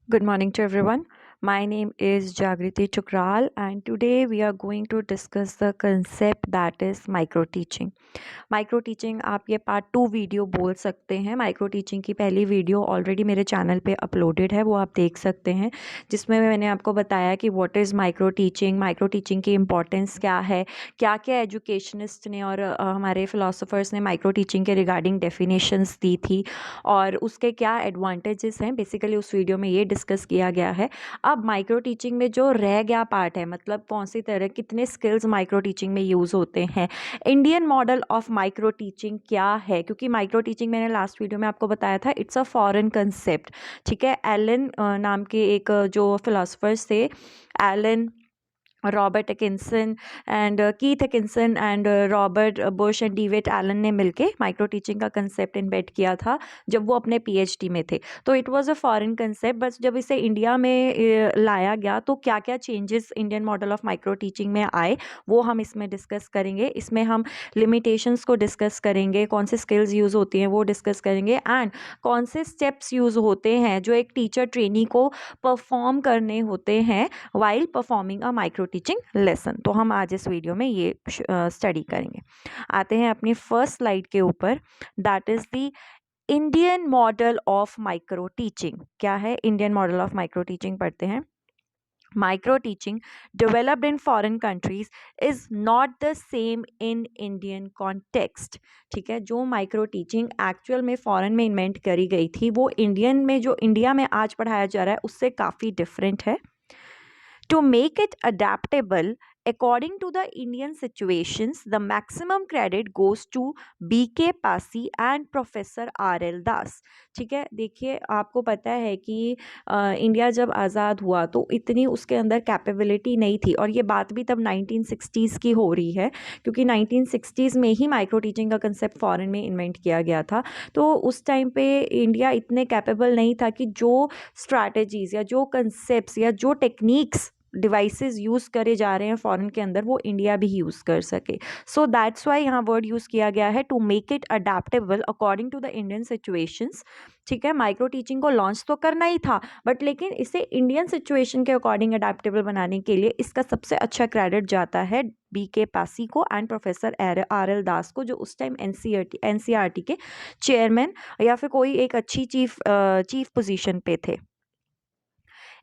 Good morning to everyone. My name is Jagriti Chukral, and today we are going to discuss the concept that is micro teaching. Micro teaching आप ये part 2 video बोल सकते हैं। Micro teaching की पहली video already मेरे channel पे uploaded है, वो आप देख सकते हैं, जिसमें मैंने आपको बताया कि व्हाट इज़ माइक्रो टीचिंग की इम्पोर्टेंस क्या है, क्या क्या एजुकेशनिस्ट ने और हमारे फ़िलासफ़र्स ने माइक्रो टीचिंग के रिगार्डिंग डेफिनेशंस दी थी और उसके क्या एडवांटेजेस हैं। बेसिकली उस वीडियो में ये डिस्कस किया गया है। अब माइक्रो टीचिंग में जो रह गया पार्ट है, मतलब कौन सी तरह कितने स्किल्स माइक्रो टीचिंग में यूज़ होते हैं, Indian model of micro teaching क्या है, क्योंकि माइक्रो टीचिंग मैंने लास्ट वीडियो में आपको बताया था इट्स अ फॉरेन कंसेप्ट। ठीक है, एलन नाम के एक जो फिलोसफर्स थे, Alan Robert Atkinson and Keith Atkinson and Robert Bush and David Allen ने मिलके माइक्रो टीचिंग का कंसेप्ट इन्वेंट किया था जब वो अपने पीएचडी में थे। तो it was a foreign concept, बस जब इसे इंडिया में लाया गया तो क्या क्या changes Indian model of micro teaching में आए वो हम इसमें डिस्कस करेंगे। इसमें हम लिमिटेशंस को डिस्कस करेंगे, कौन से स्किल्स यूज़ होती हैं वो डिस्कस करेंगे, एंड कौन से स्टेप्स यूज़ होते हैं जो एक टीचर ट्रेनी को परफॉर्म करने होते हैं while performing a micro teaching lesson. तो हम आज इस वीडियो में ये स्टडी करेंगे। आते हैं अपनी फर्स्ट स्लाइड के ऊपर, that is the Indian model of micro teaching. क्या है Indian model of micro teaching, पढ़ते हैं। Micro teaching developed in foreign countries is not the same in Indian context। ठीक है, जो माइक्रो टीचिंग एक्चुअल में फॉरेन में इन्वेंट करी गई थी वो इंडियन में जो इंडिया में आज पढ़ाया जा रहा है उससे काफ़ी डिफरेंट है। To make it adaptable according to the Indian situations, the maximum credit goes to BK Pasi and professor RL दास। ठीक है, देखिए आपको पता है कि इंडिया जब आज़ाद हुआ तो इतनी उसके अंदर कैपेबिलिटी नहीं थी, और ये बात भी तब 1960s की हो रही है, क्योंकि 1960s में ही माइक्रो टीचिंग का कंसेप्ट फॉरेन में इन्वेंट किया गया था। तो उस टाइम पे इंडिया इतने कैपेबल नहीं था कि जो स्ट्रैटेजीज़ या जो कंसेप्ट्स या जो टेक्निक्स डिवाइसेस यूज़ करे जा रहे हैं फॉरेन के अंदर वो इंडिया भी यूज़ कर सके। सो दैट्स वाई यहाँ वर्ड यूज़ किया गया है, to make it adaptable according to the Indian situations. ठीक है, माइक्रो टीचिंग को लॉन्च तो करना ही था, बट लेकिन इसे इंडियन सिचुएशन के अकॉर्डिंग अडेप्टेबल बनाने के लिए इसका सबसे अच्छा क्रेडिट जाता है BK पासी को एंड प्रोफेसर RL दास को, जो उस टाइम NCERT के चेयरमैन या फिर कोई एक अच्छी चीफ पोजीशन पे थे।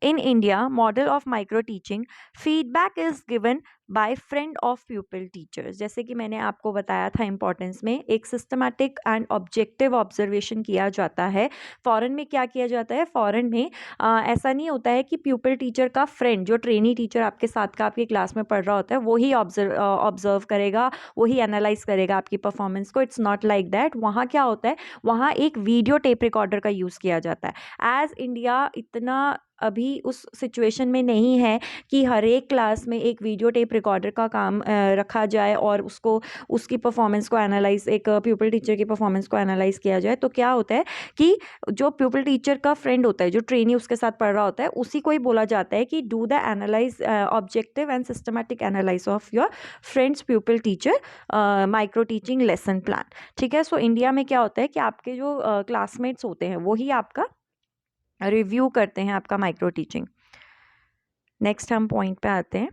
In India, model of micro teaching, feedback is given by friend of pupil teachers. जैसे कि मैंने आपको बताया था इंपॉर्टेंस में, एक सिस्टमैटिक एंड ऑब्जेक्टिव ऑब्जर्वेशन किया जाता है। फॉरेन में क्या किया जाता है, फॉरेन में ऐसा नहीं होता है कि प्यूपिल टीचर का फ्रेंड, जो ट्रेनी टीचर आपके साथ का आपकी क्लास में पढ़ रहा होता है, वही ऑब्जर्व करेगा, वही एनालाइज करेगा आपकी परफॉर्मेंस को। It's not like that. वहाँ क्या होता है, वहाँ एक वीडियो टेप रिकॉर्डर का यूज़ किया जाता है। एज इंडिया इतना अभी उस सिचुएशन में नहीं है कि हर एक क्लास में एक वीडियो टेप रिकॉर्डर का काम रखा जाए और उसको उसकी परफॉर्मेंस को एनालाइज, एक प्यूपिल टीचर की परफॉर्मेंस को एनालाइज किया जाए। तो क्या होता है कि जो प्यूपिल टीचर का फ्रेंड होता है, जो ट्रेनी उसके साथ पढ़ रहा होता है, उसी को ही बोला जाता है कि do the analyse objective and systematic analyse of your friends प्यूपिल teacher micro teaching lesson plan. ठीक है, सो इंडिया में क्या होता है कि आपके जो क्लासमेट्स होते हैं वही आपका रिव्यू करते हैं आपका माइक्रो टीचिंग। नेक्स्ट हम पॉइंट पे आते हैं।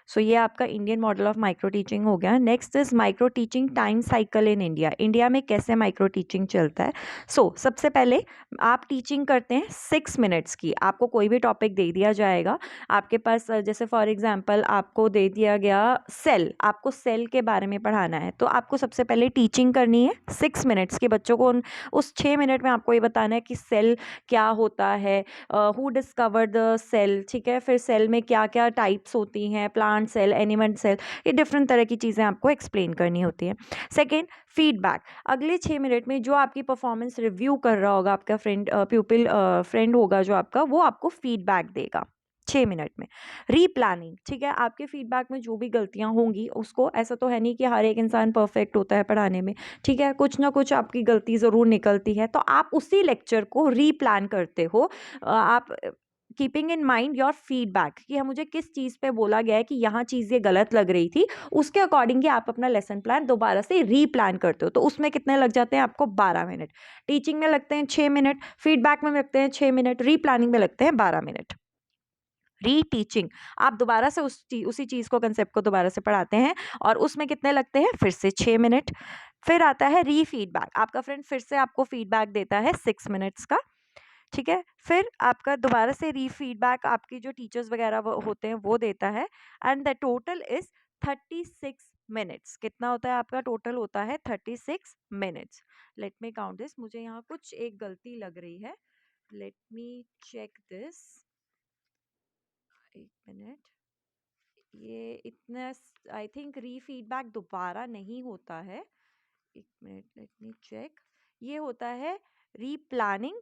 सो ये आपका Indian model of micro teaching हो गया। Next is micro teaching time cycle in India. India में कैसे माइक्रो टीचिंग चलता है। सबसे पहले आप टीचिंग करते हैं 6 मिनट्स की। आपको कोई भी टॉपिक दे दिया जाएगा, आपके पास जैसे फॉर एग्जांपल आपको दे दिया गया सेल, आपको सेल के बारे में पढ़ाना है, तो आपको सबसे पहले टीचिंग करनी है 6 मिनट्स की। बच्चों को उस 6 मिनट में आपको ये बताना है कि सेल क्या होता है, हु डिस्कवर द सेल। ठीक है, फिर सेल में क्या क्या टाइप्स होती हैं, प्लांट सेल, एनिमल सेल, ये डिफरेंट तरह की चीज़ें आपको एक्सप्लेन करनी होती हैं। Second, feedback. अगले 6 मिनट में जो आपकी परफॉर्मेंस रिव्यू कर रहा होगा आपका फ्रेंड, प्यूपिल फ्रेंड होगा जो आपका, वो आपको फीडबैक देगा 6 मिनट में। रीप्लानिंग, ठीक है, आपके फीडबैक में जो भी गलतियां होंगी उसको, ऐसा तो है नहीं कि हर एक इंसान परफेक्ट होता है पढ़ाने में, ठीक है, कुछ ना कुछ आपकी गलती ज़रूर निकलती है, तो आप उसी लेक्चर को रीप्लान करते हो। आप keeping in mind your feedback कि हम मुझे किस चीज़ पे बोला गया है कि यहाँ चीज़ ये गलत लग रही थी, उसके अकॉर्डिंग ही आप अपना लेसन प्लान दोबारा से रीप्लान करते हो। तो उसमें कितने लग जाते हैं आपको? 12 मिनट। टीचिंग में लगते हैं 6 मिनट, फीडबैक में लगते हैं 6 मिनट, रीप्लानिंग में लगते हैं 12 मिनट। रीटीचिंग, आप दोबारा से उसी चीज़ को, कंसेप्ट को दोबारा से पढ़ाते हैं और उसमें कितने लगते हैं? फिर से 6 मिनट। फिर आता है री फीडबैक, आपका फ्रेंड फिर से आपको फीडबैक देता है 6 मिनट्स का, ठीक है। फिर आपका दोबारा से री फीडबैक आपकी जो टीचर्स वगैरह होते हैं वो देता है, and the total is 36 minutes. कितना होता है आपका? टोटल होता है 36 minutes. Let me count this, मुझे यहाँ कुछ एक गलती लग रही है, लेट मी चेक दिस। एक मिनट, ये इतना, आई थिंक री फीडबैक दोबारा नहीं होता है। एक मिनट, लेट मी चेक। ये होता है replanning,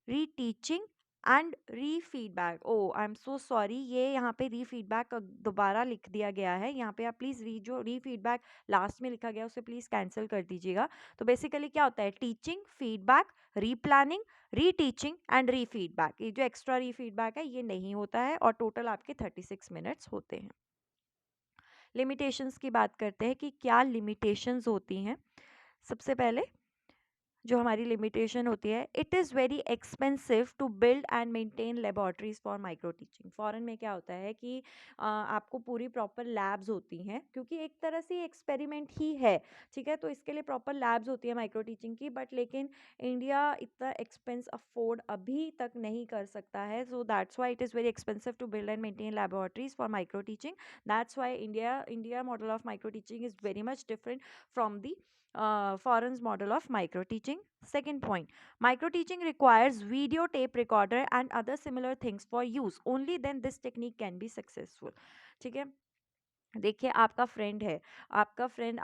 reteaching and refeedback. Oh I am so sorry, ये यहाँ पे री फीडबैक दोबारा लिख दिया गया है। यहाँ पे आप प्लीज़ जो री फीडबैक लास्ट में लिखा गया उसे प्लीज़ कैंसिल कर दीजिएगा। तो बेसिकली क्या होता है? टीचिंग, फीडबैक, री प्लानिंग, री टीचिंग एंड री फीडबैक। ये जो एक्स्ट्रा री फीडबैक है ये नहीं होता है, और टोटल आपके 36 मिनट्स होते हैं। लिमिटेशंस की बात करते हैं कि क्या लिमिटेशंस होती हैं। सबसे पहले जो हमारी लिमिटेशन होती है, it is very expensive to build and maintain laboratories for micro teaching. Foreign में क्या होता है कि आपको पूरी प्रॉपर लैब्स होती हैं, क्योंकि एक तरह से एक्सपेरिमेंट ही है, ठीक है। तो इसके लिए प्रॉपर लैब्स होती है माइक्रो टीचिंग की, बट लेकिन इंडिया इतना एक्सपेंस अफोर्ड अभी तक नहीं कर सकता है। So that's why it is very expensive to build and maintain laboratories for micro teaching. That's why India model of micro teaching is very much different from the foreign's model of micro teaching. Second point, micro teaching requires videotape recorder and other similar things for use. Only then this technique can be successful. ठीक है। देखिए, आपका friend है, आपका friend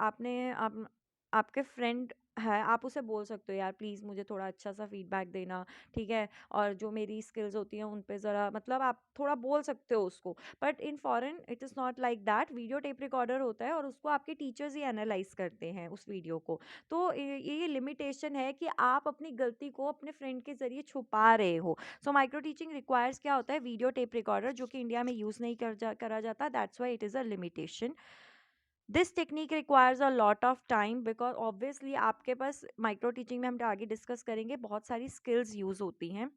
आपके friend है, आप उसे बोल सकते हो यार प्लीज़ मुझे थोड़ा अच्छा सा फीडबैक देना, ठीक है, और जो मेरी स्किल्स होती हैं उन पे ज़रा, मतलब आप थोड़ा बोल सकते हो उसको। But in foreign it is not like that. Video tape recorder होता है और उसको आपके टीचर्स ही एनालाइज करते हैं उस वीडियो को। तो ये लिमिटेशन है कि आप अपनी गलती को अपने फ्रेंड के ज़रिए छुपा रहे हो। सो माइक्रो टीचिंग रिक्वायर्स क्या होता है? वीडियो टेप रिकॉर्डर, जो कि इंडिया में यूज़ नहीं करा जाता। That's why it is a limitation. This technique requires a lot of time, because obviously आपके पास माइक्रो टीचिंग में हम आगे डिस्कस करेंगे बहुत सारी स्किल्स यूज़ होती हैं,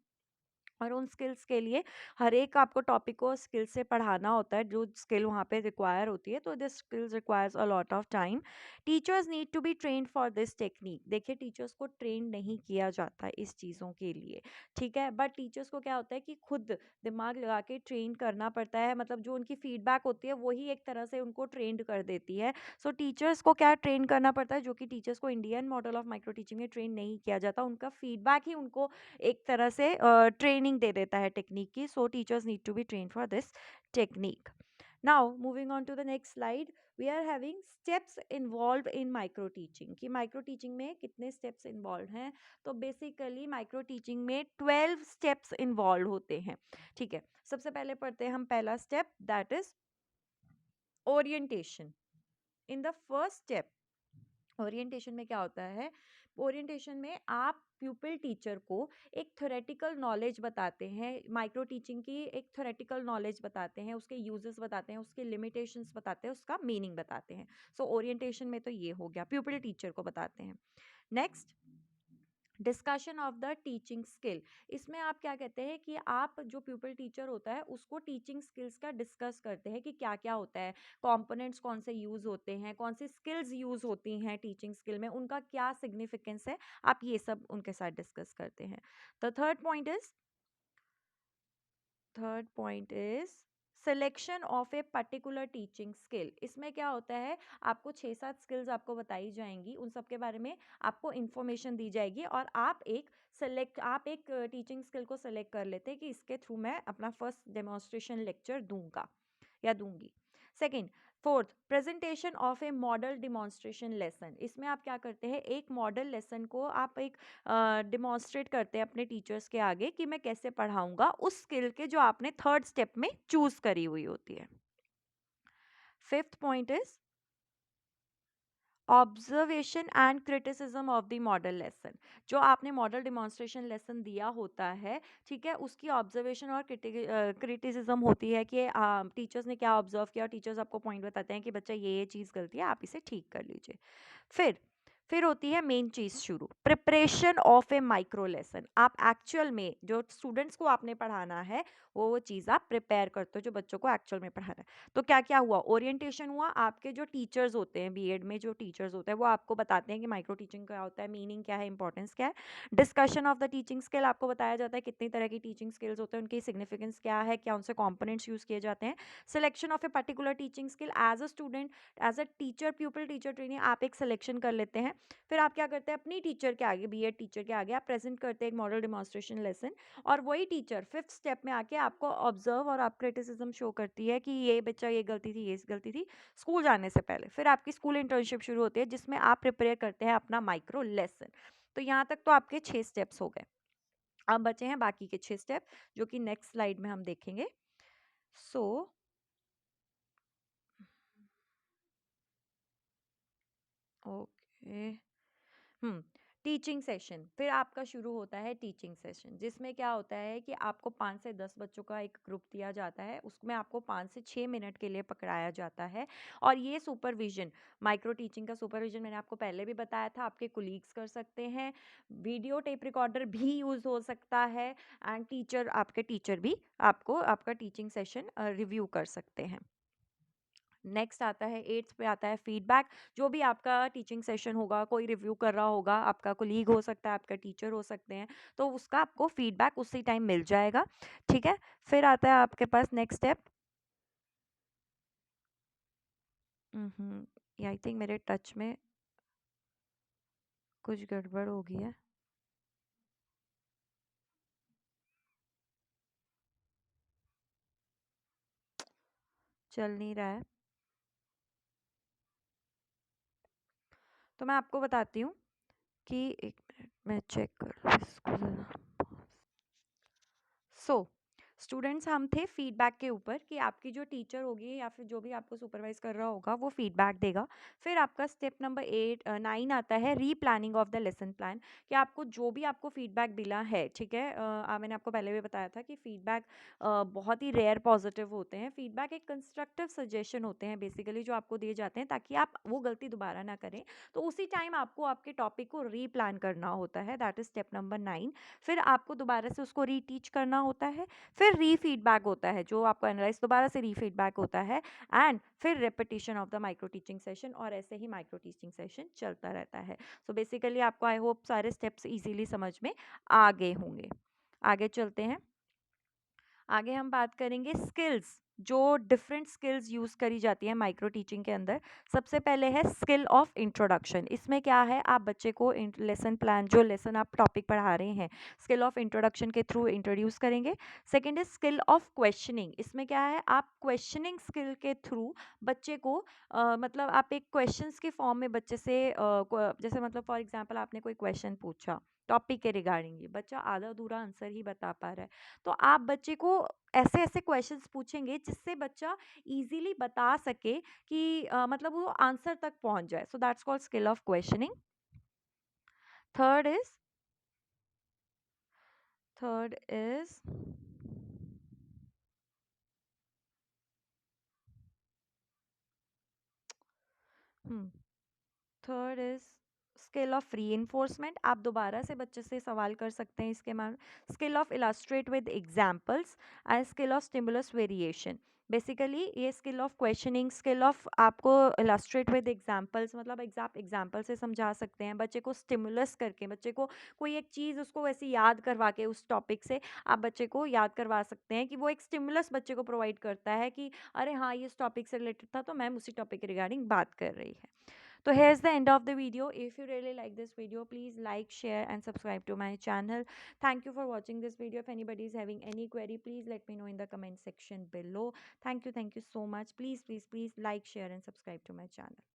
और उन स्किल्स के लिए हर एक आपको टॉपिक को स्किल से पढ़ाना होता है, जो स्किल वहाँ पे रिक्वायर होती है। तो this skills requires a lot of time. Teachers need to be trained for this technique. देखिए, टीचर्स को ट्रेन नहीं किया जाता इस चीज़ों के लिए, ठीक है। बट टीचर्स को क्या होता है कि खुद दिमाग लगा के ट्रेन करना पड़ता है, मतलब जो उनकी फीडबैक होती है वही एक तरह से उनको ट्रेंड कर देती है। सो टीचर्स को क्या ट्रेन करना पड़ता है, जो कि टीचर्स को Indian model of micro teaching में ट्रेन नहीं किया जाता। उनका फीडबैक ही उनको एक तरह से ट्रेनिंग दे देता है टेक्निक की। So teachers need to be train for this technique. Now moving on to the next slide, we are having steps involve in micro teaching. कि माइक्रो टीचिंग में कितने स्टेप्स इन्वॉल्व हैं? तो बेसिकली माइक्रो टीचिंग में 12 steps involve होते हैं, ठीक है। सबसे पहले पढ़ते हैं हम पहला step, that is orientation. In the first step, orientation में क्या होता है? ओरिएंटेशन में आप प्यूपिल टीचर को एक थ्योरेटिकल नॉलेज बताते हैं, माइक्रो टीचिंग की एक थ्योरेटिकल नॉलेज बताते हैं, उसके यूजेस बताते हैं, उसके लिमिटेशंस बताते हैं, उसका मीनिंग बताते हैं। सो ओरिएंटेशन में तो ये हो गया, प्यूपिल टीचर को बताते हैं। Next, discussion of the teaching skill. इसमें आप क्या कहते हैं कि आप जो प्यूपिल टीचर होता है उसको टीचिंग स्किल्स का डिस्कस करते हैं कि क्या क्या होता है, कंपोनेंट्स कौन से यूज़ होते हैं, कौन सी स्किल्स यूज़ होती हैं टीचिंग स्किल में, उनका क्या सिग्निफिकेंस है, आप ये सब उनके साथ डिस्कस करते हैं। The third point is selection of a particular teaching skill. इसमें क्या होता है, आपको 6-7 स्किल्स आपको बताई जाएंगी, उन सब के बारे में आपको इन्फॉर्मेशन दी जाएगी, और आप एक टीचिंग स्किल को सेलेक्ट कर लेते हैं कि इसके थ्रू मैं अपना फर्स्ट डेमोन्स्ट्रेशन लेक्चर दूंगा या दूंगी। Second, fourth, presentation of A model demonstration lesson. इसमें आप क्या करते हैं, एक मॉडल लेसन को आप एक डिमॉन्स्ट्रेट करते हैं अपने टीचर्स के आगे कि मैं कैसे पढ़ाऊंगा उस स्किल के जो आपने थर्ड स्टेप में चूज करी हुई होती है। Fifth point is observation and criticism of the model lesson. जो आपने मॉडल डिमॉन्स्ट्रेशन लेसन दिया होता है, ठीक है, उसकी ऑब्जर्वेशन और क्रिटिसिज्म होती है कि टीचर्स ने क्या ऑब्जर्व किया, और टीचर्स आपको पॉइंट बताते हैं कि बच्चा ये चीज़ गलती है, आप इसे ठीक कर लीजिए। फिर फिर होती है मेन चीज़ शुरू, preparation of A micro lesson. आप एक्चुअल में जो स्टूडेंट्स को आपने पढ़ाना है वो चीज़ आप प्रिपेयर करते हो जो बच्चों को एक्चुअल में पढ़ाना है। तो क्या क्या हुआ, ओरिएंटेशन हुआ, आपके जो टीचर्स होते हैं बीएड में, जो टीचर्स होते हैं वो आपको बताते हैं कि माइक्रो टीचिंग क्या होता है, मीनिंग क्या है, इंपॉर्टेंस क्या है। Discussion of the teaching skill, आपको बताया जाता है कितनी तरह की टीचिंग स्किल्स होते हैं, उनकी सिग्निफिकेंस क्या है, क्या उनसे कॉम्पोनेंट्स यूज़ किए जाते हैं। Selection of a particular teaching skill, as a student, as a teacher pupil teacher training, आप एक सिलेक्शन कर लेते हैं। फिर आप क्या करते हैं, अपनी टीचर के आगे, बीएड टीचर के आगे आप प्रेजेंट करते हैं एक मॉडल डिमॉन्स्ट्रेशन लेसन, और वही टीचर फिफ्थ स्टेप में आके आपको ऑब्जर्व और आप क्रिटिसिज्म शो करती है कि ये बच्चा ये गलती थी, ये गलती थी, स्कूल जाने से पहले। फिर आपकी स्कूल इंटर्नशिप शुरू होती है जिसमें आप प्रिपेयर करते हैं अपना माइक्रो लेसन। तो यहाँ तक तो आपके 6 स्टेप्स हो गए। अब बचे हैं बाकी के 6 स्टेप, जो कि नेक्स्ट स्लाइड में हम देखेंगे। सो ओके, हम्म टीचिंग सेशन। फिर आपका शुरू होता है टीचिंग सेशन, जिसमें क्या होता है कि आपको 5 से 10 बच्चों का एक ग्रुप दिया जाता है, उसमें आपको 5 से 6 मिनट के लिए पकड़ाया जाता है। और ये सुपरविजन, माइक्रो टीचिंग का सुपरविजन मैंने आपको पहले भी बताया था, आपके कुलीग्स कर सकते हैं, वीडियो टेप रिकॉर्डर भी यूज़ हो सकता है, एंड टीचर, आपके टीचर भी आपको आपका टीचिंग सेशन रिव्यू कर सकते हैं। नेक्स्ट आता है, एट्थ पे आता है फीडबैक। जो भी आपका टीचिंग सेशन होगा, कोई रिव्यू कर रहा होगा, आपका कोलीग हो सकता है, आपका टीचर हो सकते हैं, तो उसका आपको फीडबैक उसी टाइम मिल जाएगा। ठीक है, फिर आता है आपके पास नेक्स्ट स्टेप। आई थिंक मेरे टच में कुछ गड़बड़ हो गई है, चल नहीं रहा है, तो मैं आपको बताती हूँ कि एक मिनट मैं चेक कर लूँ इसको ज़रा। सो स्टूडेंट्स, हम थे फीडबैक के ऊपर कि आपकी जो टीचर होगी या फिर जो भी आपको सुपरवाइज कर रहा होगा वो फीडबैक देगा। फिर आपका स्टेप नंबर 9 आता है, री planning of the lesson plan. कि आपको जो भी आपको फीडबैक मिला है, ठीक है, मैंने आपको पहले भी बताया था कि फीडबैक बहुत ही रेयर पॉजिटिव होते हैं। फीडबैक एक कंस्ट्रक्टिव सजेशन होते हैं बेसिकली, जो आपको दिए जाते हैं ताकि आप वो गलती दोबारा ना करें। तो उसी टाइम आपको आपके टॉपिक को री प्लान करना होता है, दैट इज स्टेप नंबर 9। फिर आपको दोबारा से उसको रीटीच करना होता है। फिर री फीडबैक होता है, जो आपको एनालाइज दोबारा से री फीडबैक होता है, एंड फिर repetition of the micro teaching session, और ऐसे ही माइक्रो टीचिंग सेशन चलता रहता है। सो बेसिकली आपको आई होप सारे स्टेप्स इजीली समझ में आ गए होंगे। आगे चलते हैं। आगे हम बात करेंगे स्किल्स, जो डिफरेंट स्किल्स यूज़ करी जाती है माइक्रो टीचिंग के अंदर। सबसे पहले है स्किल ऑफ इंट्रोडक्शन। इसमें क्या है, आप बच्चे को लेसन प्लान, जो लेसन आप टॉपिक पढ़ा रहे हैं, स्किल ऑफ इंट्रोडक्शन के थ्रू इंट्रोड्यूस करेंगे। Second is skill of questioning. इसमें क्या है, आप क्वेश्चनिंग स्किल के थ्रू बच्चे को मतलब आप एक क्वेश्चंस के फॉर्म में बच्चे से जैसे मतलब फॉर एग्जांपल आपने कोई क्वेश्चन पूछा टॉपिक के रिगार्डिंग, ये बच्चा आधा अधूरा आंसर ही बता पा रहा है, तो आप बच्चे को ऐसे ऐसे क्वेश्चंस पूछेंगे जिससे बच्चा इजीली बता सके कि मतलब वो आंसर तक पहुंच जाए। So that's called skill of questioning. Third is third is third is skill of री इन्फोर्समेंट। आप दोबारा से बच्चे से सवाल कर सकते हैं इसके मान। Skill of illustrate with examples and skill of stimulus variation. Basically ये skill of questioning, skill of आपको इलास्ट्रेट विद एग्जाम्पल्स, मतलब एग्जाम्पल से समझा सकते हैं बच्चे को, स्टिमुलस करके बच्चे को कोई एक चीज़ उसको वैसे याद करवा के उस टॉपिक से आप बच्चे को याद करवा सकते हैं, कि वो एक स्टिमुलस बच्चे को प्रोवाइड करता है कि अरे हाँ ये इस टॉपिक से रिलेटेड था तो मैम उसी टॉपिक के रिगार्डिंग बात कर रही है। So here's the end of the video. If you really like this video, please like, share and subscribe to my channel. Thank you for watching this video. If anybody is having any query, please let me know in the comment section below. Thank you so much. Please like, share and subscribe to my channel.